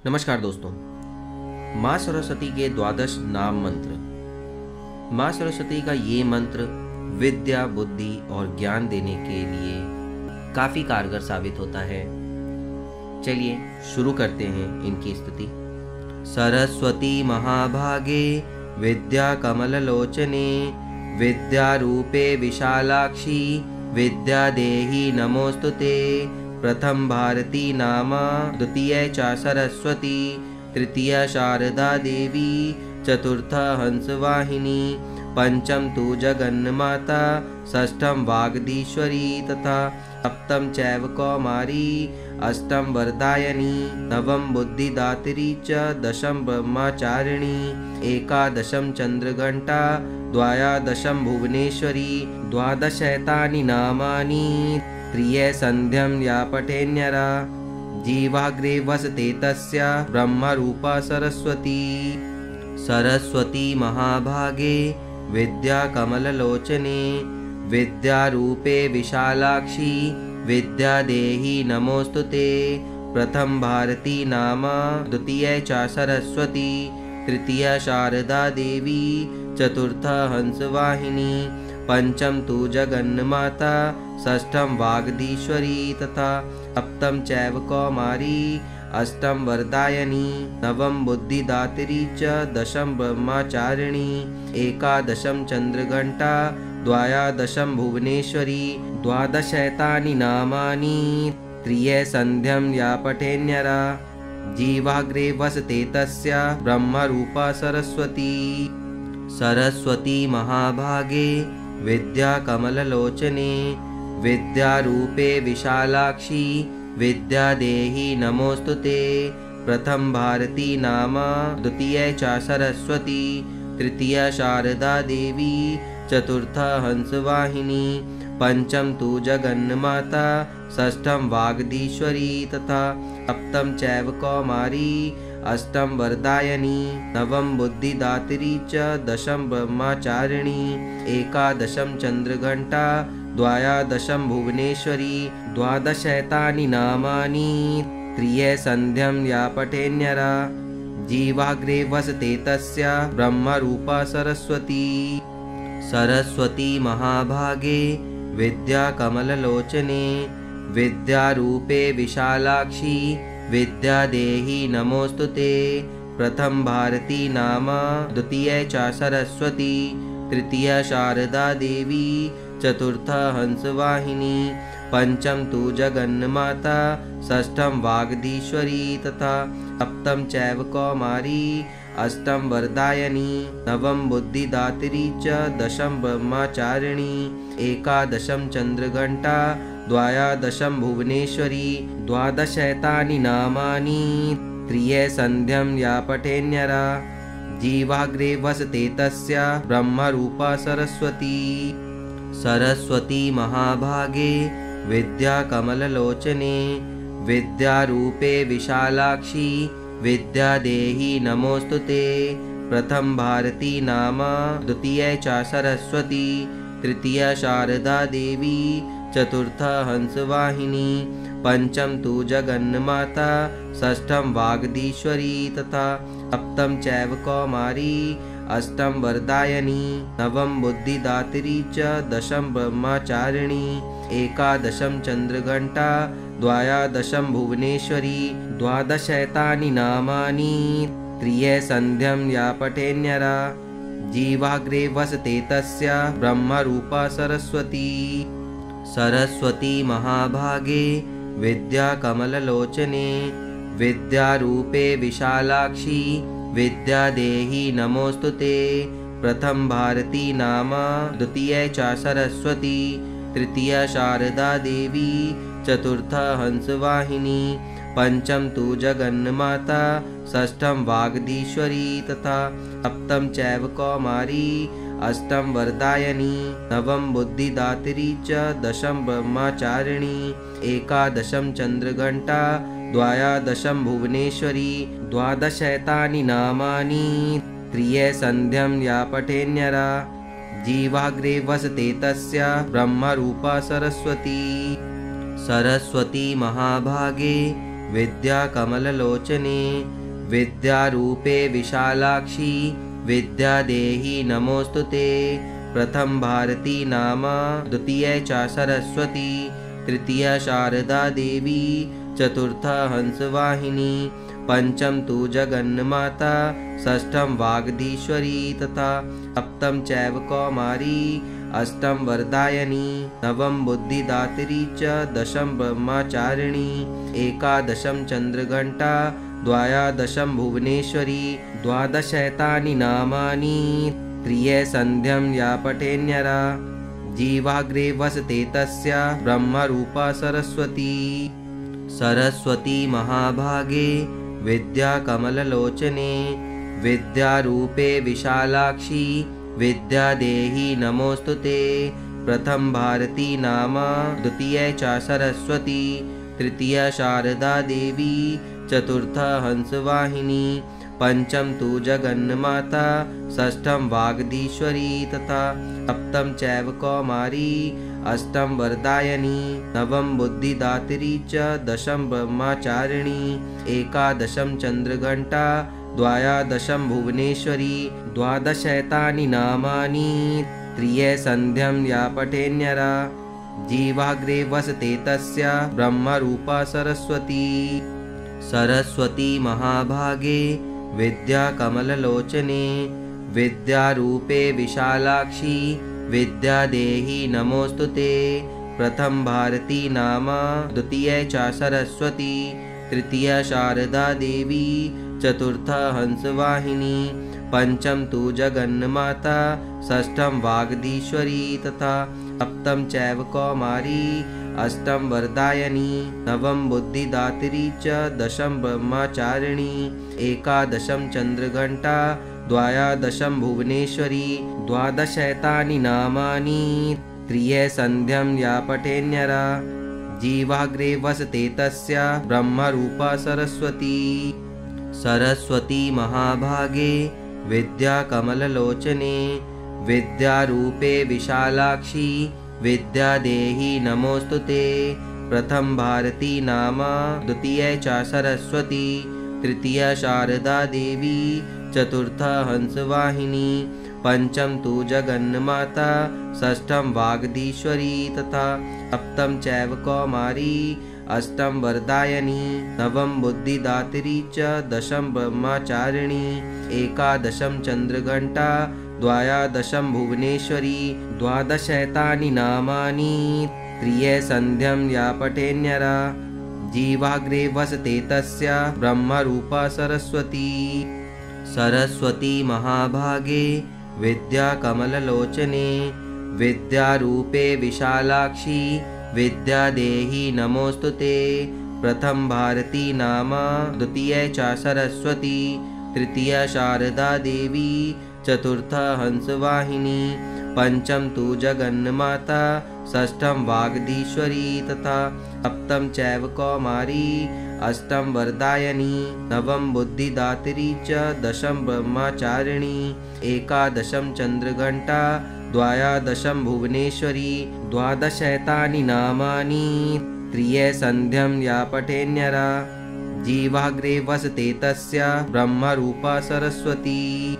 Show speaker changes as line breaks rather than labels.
नमस्कार दोस्तों। माँ सरस्वती के द्वादश नाम मंत्र। माँ सरस्वती का ये मंत्र विद्या, बुद्धि और ज्ञान देने के लिए काफ़ी कारगर साबित होता है। चलिए शुरू करते हैं इनकी स्तुति। सरस्वती महाभागे विद्या कमललोचने, विद्या रूपे विशालाक्षी, विद्या देहि नमोस्तुते। प्रथम भारती नामा, द्वितीय च सरस्वती, तृतीय शारदा देवी, चतुर्थ हंसवाहिनी, पंचम तु जगन्माता, षष्ठम वागधीश्वरी तथा सप्तम चैव कौमारी, अष्टम वरदायनी, नवम बुद्धिदात्री च, दशम ब्रह्मचारिणी, एकादशम चंद्रघंटा, द्वादशम भुवनेश्वरी, द्वादशैतानि नामानि। त्रिये संध्यं या पठेन्यरा, जीवाग्रे वसते तस्य ब्रह्मरूपा सरस्वती। सरस्वती महाभागे विद्या कमललोचने, विद्या रूपे विशालाक्षी, विद्या देहि नमोस्तुते। प्रथम भारती नामा, द्वितीय च सरस्वती, तृतीय शारदा देवी, चतुर्थ हंसवाहिनी, पंचम तु जगन्माता, षष्ठम वागधीश्वरी तथा सप्तम चैव कौमारी, अष्टम वरदायनी, नवम बुद्धिदात्री च, दशम ब्रह्मचारिणी, एकादशम चंद्रघंटा, द्वादशम भुवनेश्वरी, द्वादशैतानि नामानि। त्रिये संध्यं या पठेन्यरा, जीवाग्रे वसते तस्य ब्रह्मरूपा सरस्वती। सरस्वती महाभागे विद्या कमललोचने, विद्या रूपे विशालाक्षी, विद्या देहि नमोस्तुते। प्रथम भारती नामा, द्वितीय च सरस्वती, तृतीय शारदा देवी, चतुर्थ हंसवाहिनी, पंचम तु जगन्माता, षष्ठम वागधीश्वरी तथा सप्तम चैव कौमारी, अष्टम वरदायनी, नवम बुद्धिदात्री च, दशम ब्रह्मचारिणी, एकादशम चंद्रघंटा, द्वादशम भुवनेश्वरी, द्वादशैतानि नामानि। त्रिये संध्यं या पठेन्यरा, जीवाग्रे वसते तस्य ब्रह्मरूपा सरस्वती। सरस्वती महाभागे विद्या कमललोचने, विद्या रूपे विशालाक्षी, विद्या देहि नमोस्तुते। प्रथम भारती नामा, द्वितीय च सरस्वती, तृतीय शारदा देवी, चतुर्थ हंसवाहिनी, पंचम तु जगन्माता, षष्ठम वागधीश्वरी तथा सप्तम चैव कौमारी, अष्टम वरदायनी, नवम बुद्धिदात्री च, दशम ब्रह्मचारिणी, एकादशम चंद्रघंटा, द्वादशम भुवनेश्वरी, द्वादशैतानि नामानि। त्रिये संध्यं या पठेन्यरा, जीवाग्रे वसते तस्य ब्रह्मरूपा सरस्वती। सरस्वती महाभागे विद्या कमललोचने, विद्या रूपे विशालाक्षी, विद्या देहि नमोस्तुते। प्रथम भारती नामा, द्वितीय च सरस्वती, तृतीय शारदा देवी, चतुर्थ हंसवाहिनी, पंचम तु जगन्माता, षष्ठम वागधीश्वरी तथा सप्तम चैव कौमारी, अष्टम वरदायनी, नवम बुद्धिदात्री च, दशम ब्रह्मचारिणी, एकादशम चंद्रघंटा, द्वादशम भुवनेश्वरी, द्वादशैतानि नामानि। त्रिये संध्यं या पठेन्यरा, जीवाग्रे वसते तस्य ब्रह्मरूपा सरस्वती। सरस्वती महाभागे विद्या कमललोचने, विद्या रूपे विशालाक्षी, विद्या देहि नमोस्तुते। प्रथम भारती नामा, द्वितीय च सरस्वती, तृतीय शारदा देवी, चतुर्थ हंसवाहिनी, पंचम तु जगन्माता, षष्ठम वागधीश्वरी तथा सप्तम चैव कौमारी, अष्टम वरदायनी, नवम बुद्धिदात्री च, दशम ब्रह्मचारिणी, एकादशम चंद्रघंटा, द्वादशम भुवनेश्वरी, द्वादशैतानि नामानि। त्रिये संध्यं या पठेन्यरा, जीवाग्रे वसते तस्य ब्रह्मरूपा सरस्वती। सरस्वती महाभागे विद्याकमललोचने विद्यारूपे विशालाक्षी विद्यादेहि नमोस्तुते। प्रथम भारती नाम, द्वितीय च सरस्वती, तृतीय शारदा देवी, चतुर्थ हंसवाहिनी, पंचम तु जगन्माता, षष्ठम वागधीश्वरी तथा सप्तम चैव कौमारी, अष्टम वरदायनी, नवम बुद्धिदात्री च, दशम ब्रह्मचारिणी, एकादशम चंद्रघंटा, द्वादशम भुवनेश्वरी, द्वादशैतानि नामानि। त्रिये संध्यं या पठेन्यरा, जीवाग्रे वसते तस्य ब्रह्मरूपा सरस्वती। सरस्वती महाभागे विद्याकमललोचने विद्यारूपे विशालाक्षी विद्यादेहि नमोस्तुते। प्रथम भारती नाम, द्वितीय च सरस्वती, तृतीय शारदा देवी, चतुर्थ हंसवाहिनी, पंचम तु जगन्माता, षष्ठम वागधीश्वरी तथा सप्तम चैव कौमारी, अष्टम वरदायनी, नवम बुद्धिदात्री च, दशम ब्रह्मचारिणी, एकादशम चंद्रघंटा, द्वादशम भुवनेश्वरी, द्वादशैतानि नामानि। त्रिये संध्यं या पठेन्यरा, जीवाग्रे वसते तस्य ब्रह्मरूपा सरस्वती। सरस्वती महाभागे विद्याकमललोचने विद्यारूपे विशालाक्षी विद्यादेहि नमोस्तुते। प्रथम भारती नाम, द्वितीय च सरस्वती, तृतीय शारदा देवी, चतुर्थ हंसवाहिनी, पंचम तु जगन्माता, षष्ठम वागधीश्वरी तथा सप्तम चैव कौमारी, अष्टम वरदायनी, नवम बुद्धिदात्री च, दशम ब्रह्मचारिणी, एकादशम चंद्रघंटा, द्वादशम भुवनेश्वरी, द्वादशैतानि नामानि। त्रिये संध्यं या पठेन्यरा, जीवाग्रे वसते तस्य ब्रह्मरूपा सरस्वती। सरस्वती महाभागे विद्याकमललोचने विद्यारूपे विशालाक्षी विद्यादेहि नमोस्तुते। प्रथम भारती नाम, द्वितीय च सरस्वती, तृतीय शारदा देवी, चतुर्थ हंसवाहिनी, पंचम तु जगन्माता, षष्ठम वागधीश्वरी तथा सप्तम चैव कौमारी, अष्टम वरदायनी, नवम बुद्धिदात्री च, दशम ब्रह्मचारिणी, एकादशम चंद्रघंटा, द्वादशम भुवनेश्वरी, द्वादशैतानि नामानि। त्रिये संध्यं या पठेन्यरा, जीवाग्रे वसते तस्य ब्रह्मरूपा सरस्वती। सरस्वती महाभागे विद्याकमललोचने विद्यारूपे विशालाक्षी विद्यादेहि नमोस्तुते। प्रथम भारती नाम, द्वितीय च सरस्वती, तृतीय शारदा देवी, चतुर्थ हंसवाहिनी, पंचम तु जगन्माता, षष्ठम वागधीश्वरी तथा सप्तम चैव कौमारी, अष्टम वरदायनी, नवम बुद्धिदात्री च, दशम ब्रह्मचारिणी, एकादशम चंद्रघंटा, द्वादशम भुवनेश्वरी, द्वादशैतानि नामानि। त्रिये संध्यं या पठेन्यरा, जीवाग्रे वसते तस्य ब्रह्मरूपा सरस्वती।